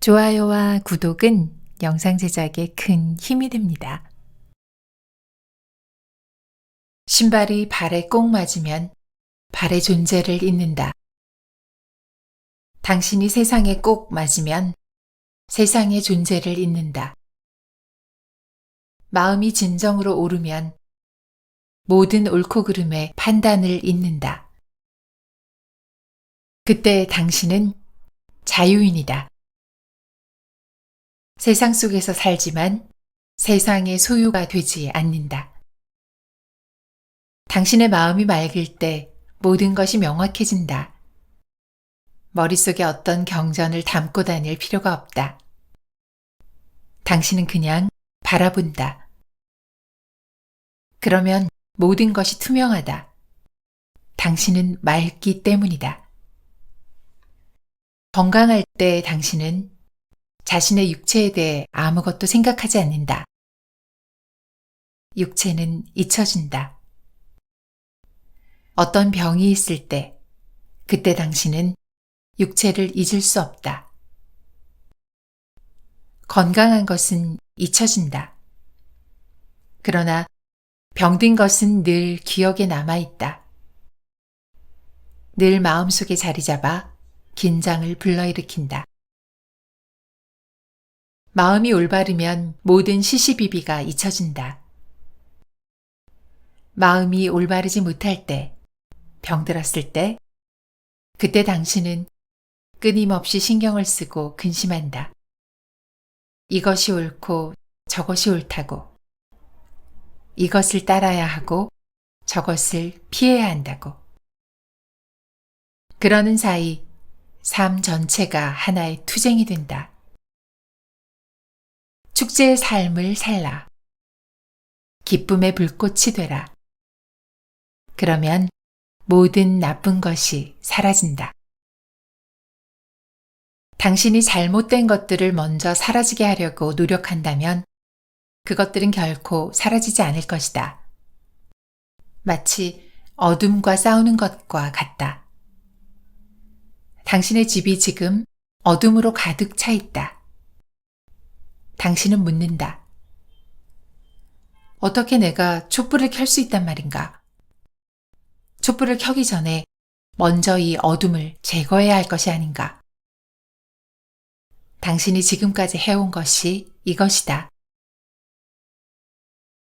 좋아요와 구독은 영상 제작에 큰 힘이 됩니다. 신발이 발에 꼭 맞으면 발의 존재를 잊는다. 당신이 세상에 꼭 맞으면 세상의 존재를 잊는다. 마음이 진정으로 오르면 모든 옳고 그름의 판단을 잊는다. 그때 당신은 자유인이다. 세상 속에서 살지만 세상의 소유가 되지 않는다. 당신의 마음이 맑을 때 모든 것이 명확해진다. 머릿속에 어떤 경전을 담고 다닐 필요가 없다. 당신은 그냥 바라본다. 그러면 모든 것이 투명하다. 당신은 맑기 때문이다. 건강할 때 당신은 자신의 육체에 대해 아무것도 생각하지 않는다. 육체는 잊혀진다. 어떤 병이 있을 때, 그때 당신은 육체를 잊을 수 없다. 건강한 것은 잊혀진다. 그러나 병든 것은 늘 기억에 남아있다. 늘 마음속에 자리 잡아 긴장을 불러일으킨다. 마음이 올바르면 모든 시시비비가 잊혀진다. 마음이 올바르지 못할 때, 병들었을 때, 그때 당신은 끊임없이 신경을 쓰고 근심한다. 이것이 옳고 저것이 옳다고. 이것을 따라야 하고 저것을 피해야 한다고. 그러는 사이 삶 전체가 하나의 투쟁이 된다. 축제의 삶을 살라. 기쁨의 불꽃이 되라. 그러면 모든 나쁜 것이 사라진다. 당신이 잘못된 것들을 먼저 사라지게 하려고 노력한다면 그것들은 결코 사라지지 않을 것이다. 마치 어둠과 싸우는 것과 같다. 당신의 집이 지금 어둠으로 가득 차 있다. 당신은 묻는다. 어떻게 내가 촛불을 켤 수 있단 말인가? 촛불을 켜기 전에 먼저 이 어둠을 제거해야 할 것이 아닌가? 당신이 지금까지 해온 것이 이것이다.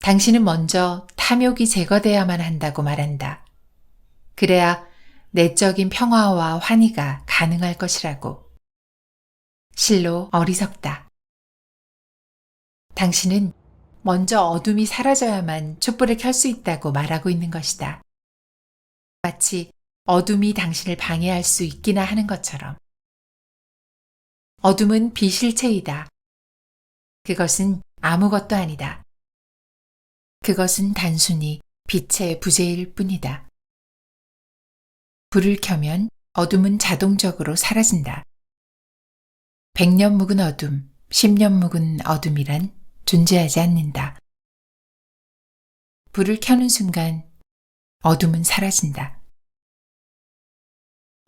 당신은 먼저 탐욕이 제거되어야만 한다고 말한다. 그래야 내적인 평화와 환희가 가능할 것이라고. 실로 어리석다. 당신은 먼저 어둠이 사라져야만 촛불을 켤 수 있다고 말하고 있는 것이다. 마치 어둠이 당신을 방해할 수 있기나 하는 것처럼. 어둠은 비실체이다. 그것은 아무것도 아니다. 그것은 단순히 빛의 부재일 뿐이다. 불을 켜면 어둠은 자동적으로 사라진다. 100년 묵은 어둠, 10년 묵은 어둠이란 존재하지 않는다. 불을 켜는 순간 어둠은 사라진다.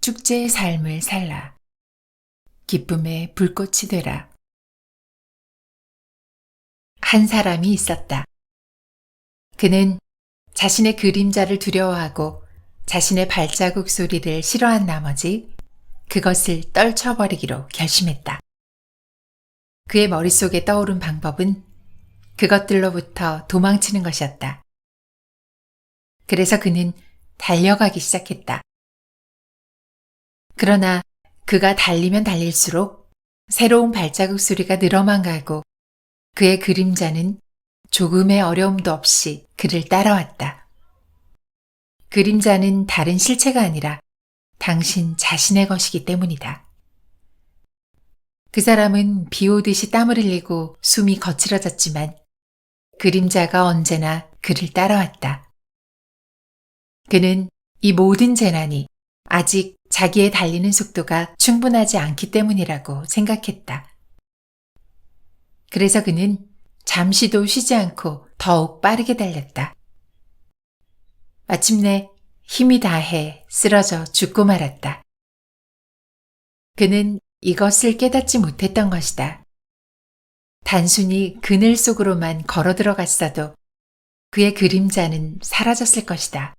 축제의 삶을 살라. 기쁨의 불꽃이 되라. 한 사람이 있었다. 그는 자신의 그림자를 두려워하고 자신의 발자국 소리를 싫어한 나머지 그것을 떨쳐버리기로 결심했다. 그의 머릿속에 떠오른 방법은 그것들로부터 도망치는 것이었다. 그래서 그는 달려가기 시작했다. 그러나 그가 달리면 달릴수록 새로운 발자국 소리가 늘어만 가고 그의 그림자는 조금의 어려움도 없이 그를 따라왔다. 그림자는 다른 실체가 아니라 당신 자신의 것이기 때문이다. 그 사람은 비 오듯이 땀을 흘리고 숨이 거칠어졌지만 그림자가 언제나 그를 따라왔다. 그는 이 모든 재난이 아직 자기의 달리는 속도가 충분하지 않기 때문이라고 생각했다. 그래서 그는 잠시도 쉬지 않고 더욱 빠르게 달렸다. 마침내 힘이 다해 쓰러져 죽고 말았다. 그는 이것을 깨닫지 못했던 것이다. 단순히 그늘 속으로만 걸어 들어갔어도 그의 그림자는 사라졌을 것이다.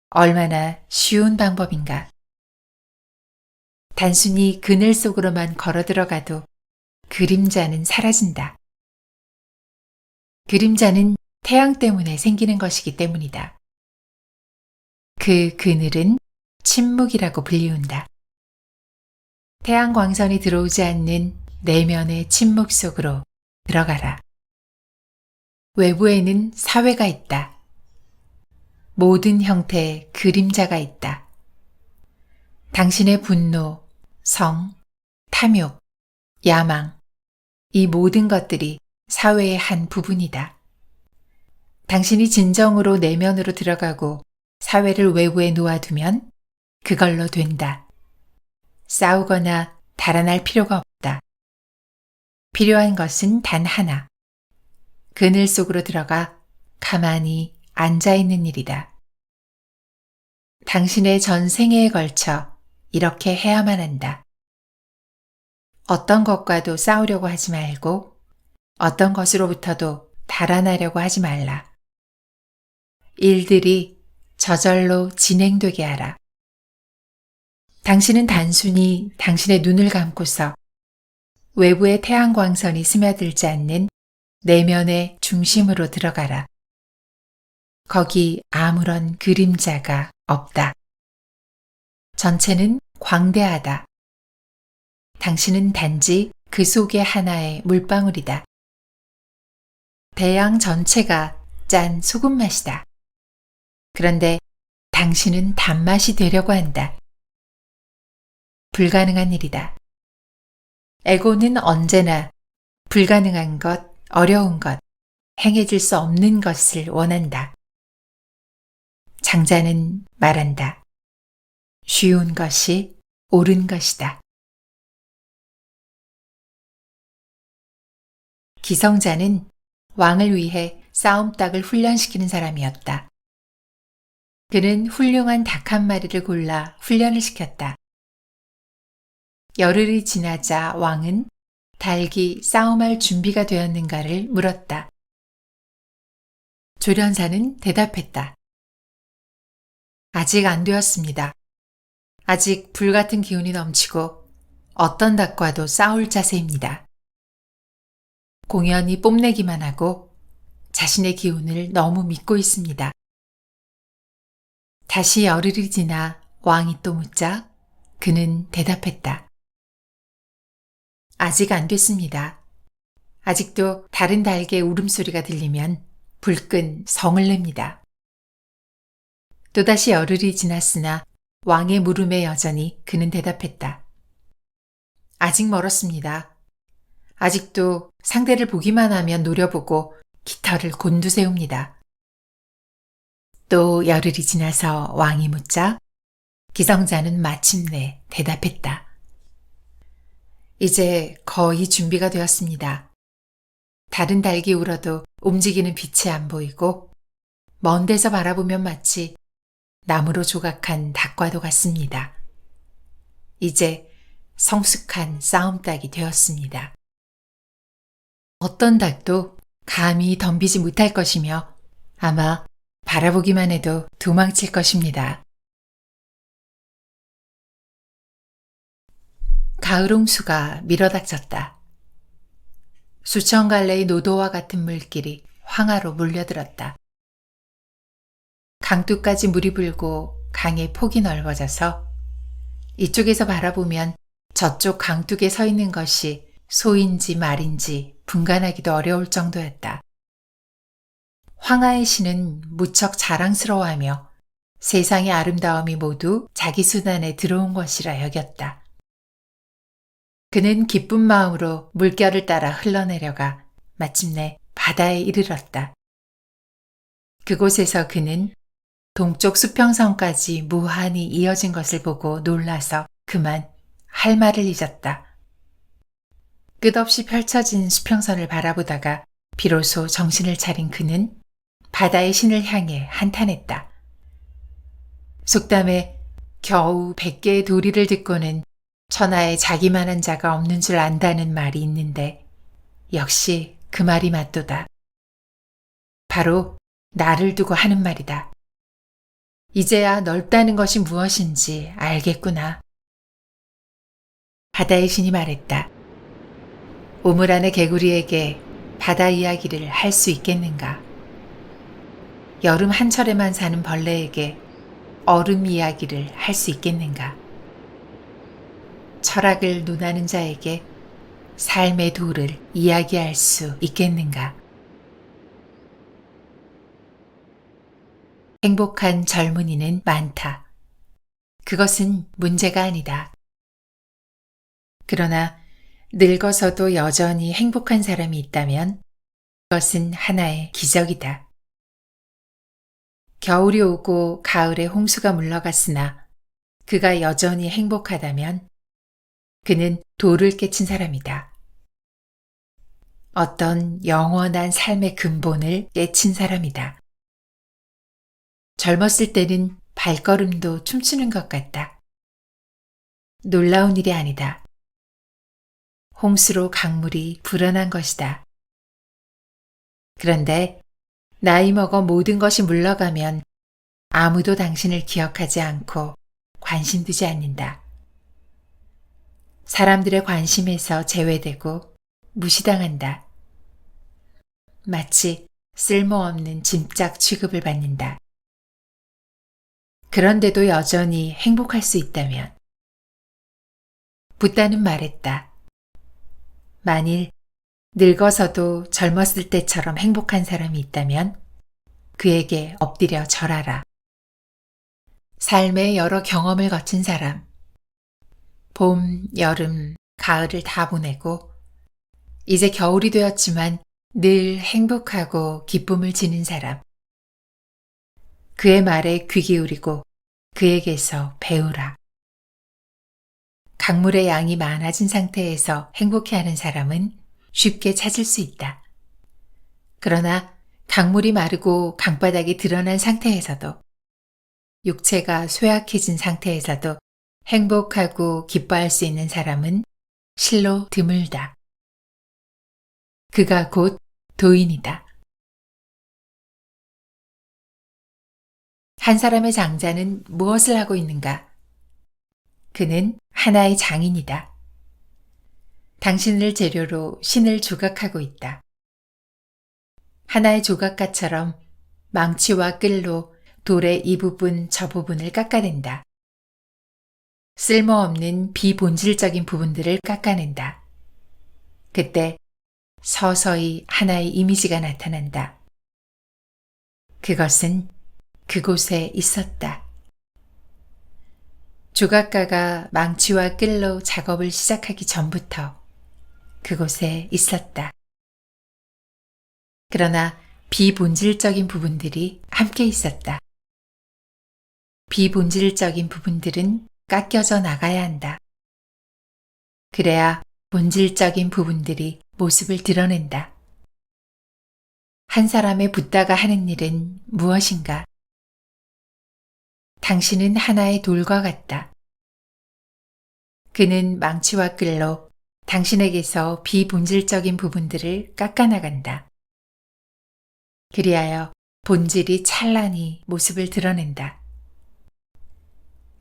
얼마나 쉬운 방법인가. 단순히 그늘 속으로만 걸어 들어가도 그림자는 사라진다. 그림자는 태양 때문에 생기는 것이기 때문이다. 그 그늘은 침묵이라고 불리운다. 태양 광선이 들어오지 않는 내면의 침묵 속으로 들어가라. 외부에는 사회가 있다. 모든 형태의 그림자가 있다. 당신의 분노, 성, 탐욕, 야망, 이 모든 것들이 사회의 한 부분이다. 당신이 진정으로 내면으로 들어가고 사회를 외부에 놓아두면 그걸로 된다. 싸우거나 달아날 필요가 없다. 필요한 것은 단 하나. 그늘 속으로 들어가 가만히 앉아있는 일이다. 당신의 전 생애에 걸쳐 이렇게 해야만 한다. 어떤 것과도 싸우려고 하지 말고 어떤 것으로부터도 달아나려고 하지 말라. 일들이 저절로 진행되게 하라. 당신은 단순히 당신의 눈을 감고서 외부의 태양광선이 스며들지 않는 내면의 중심으로 들어가라. 거기 아무런 그림자가 없다. 전체는 광대하다. 당신은 단지 그 속의 하나의 물방울이다. 대양 전체가 짠 소금 맛이다. 그런데 당신은 단맛이 되려고 한다. 불가능한 일이다. 에고는 언제나 불가능한 것, 어려운 것, 행해질 수 없는 것을 원한다. 장자는 말한다. 쉬운 것이 옳은 것이다. 기성자는 왕을 위해 싸움닭을 훈련시키는 사람이었다. 그는 훌륭한 닭 한 마리를 골라 훈련을 시켰다. 열흘이 지나자 왕은 닭이 싸움할 준비가 되었는가를 물었다. 조련사는 대답했다. 아직 안 되었습니다. 아직 불같은 기운이 넘치고 어떤 닭과도 싸울 자세입니다. 공연히 뽐내기만 하고 자신의 기운을 너무 믿고 있습니다. 다시 열흘이 지나 왕이 또 묻자 그는 대답했다. 아직 안 됐습니다. 아직도 다른 닭의 울음소리가 들리면 불끈 성을 냅니다. 또다시 열흘이 지났으나 왕의 물음에 여전히 그는 대답했다. 아직 멀었습니다. 아직도 상대를 보기만 하면 노려보고 깃털을 곤두세웁니다. 또 열흘이 지나서 왕이 묻자 기성자는 마침내 대답했다. 이제 거의 준비가 되었습니다. 다른 닭이 울어도 움직이는 빛이 안 보이고 먼 데서 바라보면 마치 나무로 조각한 닭과도 같습니다. 이제 성숙한 싸움닭이 되었습니다. 어떤 닭도 감히 덤비지 못할 것이며 아마 바라보기만 해도 도망칠 것입니다. 가을 홍수가 밀어닥쳤다. 수천 갈래의 노도와 같은 물길이 황하로 몰려들었다. 강둑까지 물이 불고 강의 폭이 넓어져서 이쪽에서 바라보면 저쪽 강둑에 서 있는 것이 소인지 말인지 분간하기도 어려울 정도였다. 황하의 신은 무척 자랑스러워하며 세상의 아름다움이 모두 자기 수단에 들어온 것이라 여겼다. 그는 기쁜 마음으로 물결을 따라 흘러내려가 마침내 바다에 이르렀다. 그곳에서 그는 동쪽 수평선까지 무한히 이어진 것을 보고 놀라서 그만 할 말을 잊었다. 끝없이 펼쳐진 수평선을 바라보다가 비로소 정신을 차린 그는 바다의 신을 향해 한탄했다. 속담에 겨우 100개의 도리를 듣고는 천하에 자기만한 자가 없는 줄 안다는 말이 있는데 역시 그 말이 맞도다. 바로 나를 두고 하는 말이다. 이제야 넓다는 것이 무엇인지 알겠구나. 바다의 신이 말했다. 우물 안의 개구리에게 바다 이야기를 할 수 있겠는가? 여름 한철에만 사는 벌레에게 얼음 이야기를 할 수 있겠는가? 철학을 논하는 자에게 삶의 도를 이야기할 수 있겠는가? 행복한 젊은이는 많다. 그것은 문제가 아니다. 그러나 늙어서도 여전히 행복한 사람이 있다면 그것은 하나의 기적이다. 겨울이 오고 가을에 홍수가 물러갔으나 그가 여전히 행복하다면 그는 도를 깨친 사람이다. 어떤 영원한 삶의 근본을 깨친 사람이다. 젊었을 때는 발걸음도 춤추는 것 같다. 놀라운 일이 아니다. 홍수로 강물이 불어난 것이다. 그런데 나이 먹어 모든 것이 물러가면 아무도 당신을 기억하지 않고 관심 두지 않는다. 사람들의 관심에서 제외되고 무시당한다. 마치 쓸모없는 짐짝 취급을 받는다. 그런데도 여전히 행복할 수 있다면 붓다는 말했다. 만일 늙어서도 젊었을 때처럼 행복한 사람이 있다면 그에게 엎드려 절하라. 삶의 여러 경험을 거친 사람, 봄, 여름, 가을을 다 보내고 이제 겨울이 되었지만 늘 행복하고 기쁨을 지닌 사람, 그의 말에 귀 기울이고 그에게서 배우라. 강물의 양이 많아진 상태에서 행복해하는 사람은 쉽게 찾을 수 있다. 그러나 강물이 마르고 강바닥이 드러난 상태에서도 육체가 쇠약해진 상태에서도 행복하고 기뻐할 수 있는 사람은 실로 드물다. 그가 곧 도인이다. 한 사람의 장자는 무엇을 하고 있는가? 그는 하나의 장인이다. 당신을 재료로 신을 조각하고 있다. 하나의 조각가처럼 망치와 끌로 돌의 이 부분 저 부분을 깎아낸다. 쓸모없는 비본질적인 부분들을 깎아낸다. 그때 서서히 하나의 이미지가 나타난다. 그것은 그곳에 있었다. 조각가가 망치와 끌로 작업을 시작하기 전부터 그곳에 있었다. 그러나 비본질적인 부분들이 함께 있었다. 비본질적인 부분들은 깎여져 나가야 한다. 그래야 본질적인 부분들이 모습을 드러낸다. 한 사람의 붓다가 하는 일은 무엇인가? 당신은 하나의 돌과 같다. 그는 망치와 끌로 당신에게서 비본질적인 부분들을 깎아나간다. 그리하여 본질이 찬란히 모습을 드러낸다.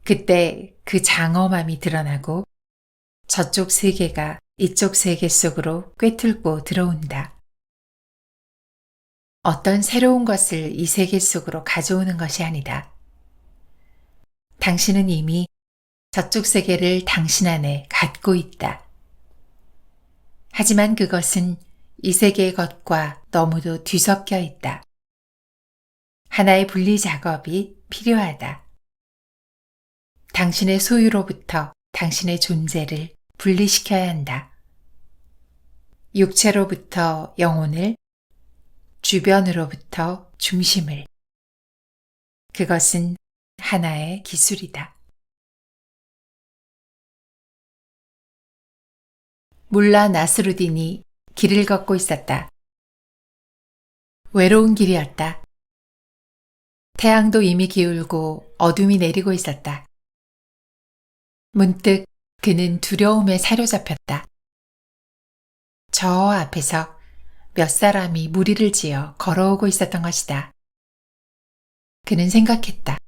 그때 그 장엄함이 드러나고 저쪽 세계가 이쪽 세계 속으로 꿰뚫고 들어온다. 어떤 새로운 것을 이 세계 속으로 가져오는 것이 아니다. 당신은 이미 저쪽 세계를 당신 안에 갖고 있다. 하지만 그것은 이 세계의 것과 너무도 뒤섞여 있다. 하나의 분리 작업이 필요하다. 당신의 소유로부터 당신의 존재를 분리시켜야 한다. 육체로부터 영혼을, 주변으로부터 중심을. 그것은 하나의 기술이다. 물라 나스루딘이 길을 걷고 있었다. 외로운 길이었다. 태양도 이미 기울고 어둠이 내리고 있었다. 문득 그는 두려움에 사로잡혔다. 저 앞에서 몇 사람이 무리를 지어 걸어오고 있었던 것이다. 그는 생각했다.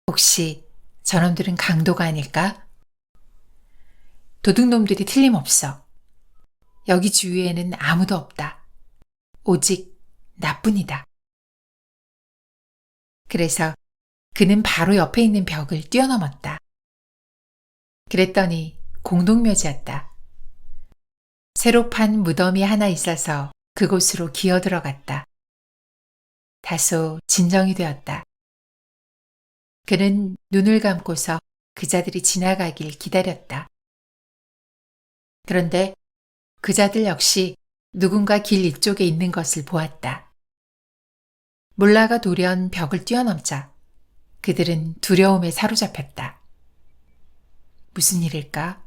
혹시 저놈들은 강도가 아닐까? 도둑놈들이 틀림없어. 여기 주위에는 아무도 없다. 오직 나뿐이다. 그래서 그는 바로 옆에 있는 벽을 뛰어넘었다. 그랬더니 공동묘지였다. 새로 판 무덤이 하나 있어서 그곳으로 기어 들어갔다. 다소 진정이 되었다. 그는 눈을 감고서 그자들이 지나가길 기다렸다. 그런데 그자들 역시 누군가 길 이쪽에 있는 것을 보았다. 몰라가 돌연 벽을 뛰어넘자 그들은 두려움에 사로잡혔다. 무슨 일일까?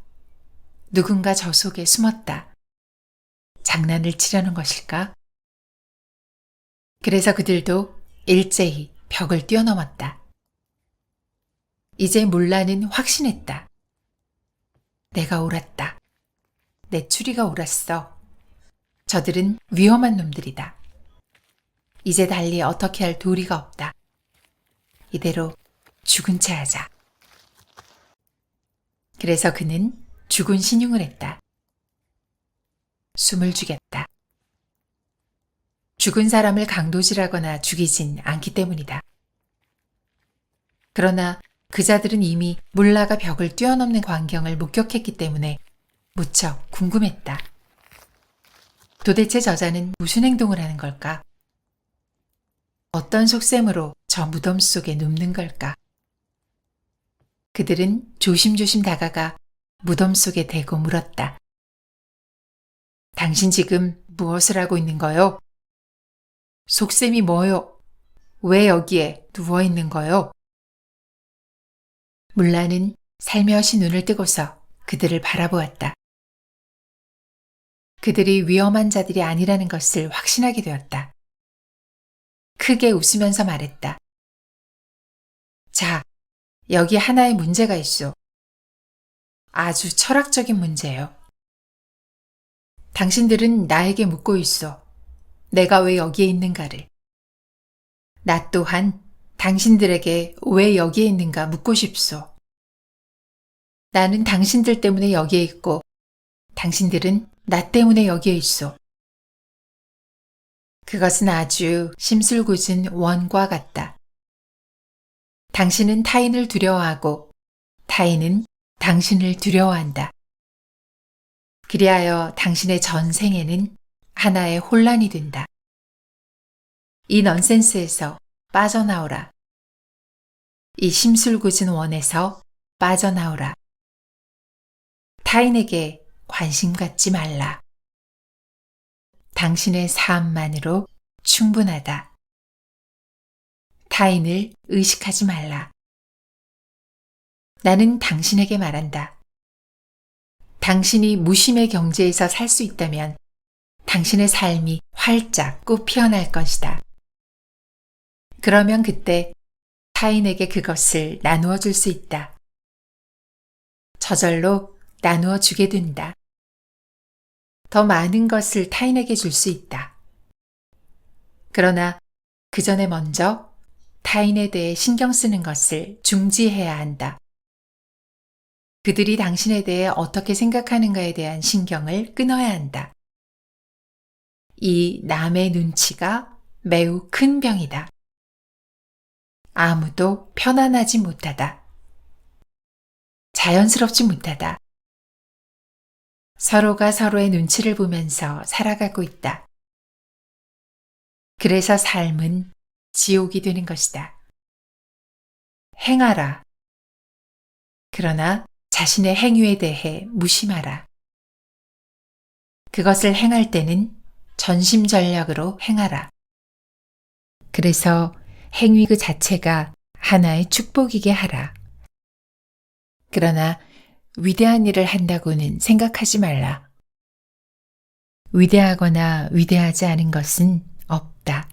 누군가 저 속에 숨었다. 장난을 치려는 것일까? 그래서 그들도 일제히 벽을 뛰어넘었다. 이제 몰라는 확신했다. 내가 옳았다. 내 추리가 옳았어. 저들은 위험한 놈들이다. 이제 달리 어떻게 할 도리가 없다. 이대로 죽은 채 하자. 그래서 그는 죽은 신용을 했다. 숨을 죽였다. 죽은 사람을 강도질하거나 죽이진 않기 때문이다. 그러나 그자들은 이미 몰라가 벽을 뛰어넘는 광경을 목격했기 때문에 무척 궁금했다. 도대체 저자는 무슨 행동을 하는 걸까? 어떤 속셈으로 저 무덤 속에 눕는 걸까? 그들은 조심조심 다가가 무덤 속에 대고 물었다. 당신 지금 무엇을 하고 있는 거요? 속셈이 뭐요? 왜 여기에 누워 있는 거요? 물라는 살며시 눈을 뜨고서 그들을 바라보았다. 그들이 위험한 자들이 아니라는 것을 확신하게 되었다. 크게 웃으면서 말했다. 자, 여기 하나의 문제가 있소. 아주 철학적인 문제요. 당신들은 나에게 묻고 있어. 내가 왜 여기에 있는가를. 나 또한 당신들에게 왜 여기에 있는가 묻고 싶소. 나는 당신들 때문에 여기에 있고 당신들은 나 때문에 여기에 있소. 그것은 아주 심술궂은 원과 같다. 당신은 타인을 두려워하고 타인은 당신을 두려워한다. 그리하여 당신의 전생에는 하나의 혼란이 된다. 이 넌센스에서 빠져나오라. 이 심술궂은 원에서 빠져나오라. 타인에게 관심 갖지 말라. 당신의 삶만으로 충분하다. 타인을 의식하지 말라. 나는 당신에게 말한다. 당신이 무심의 경제에서 살 수 있다면 당신의 삶이 활짝 꽃 피어날 것이다. 그러면 그때 타인에게 그것을 나누어 줄 수 있다. 저절로 나누어 주게 된다. 더 많은 것을 타인에게 줄 수 있다. 그러나 그 전에 먼저 타인에 대해 신경 쓰는 것을 중지해야 한다. 그들이 당신에 대해 어떻게 생각하는가에 대한 신경을 끊어야 한다. 이 남의 눈치가 매우 큰 병이다. 아무도 편안하지 못하다. 자연스럽지 못하다. 서로가 서로의 눈치를 보면서 살아가고 있다. 그래서 삶은 지옥이 되는 것이다. 행하라. 그러나 자신의 행위에 대해 무심하라. 그것을 행할 때는 전심전력으로 행하라. 그래서 행위 그 자체가 하나의 축복이게 하라. 그러나 위대한 일을 한다고는 생각하지 말라. 위대하거나 위대하지 않은 것은 없다.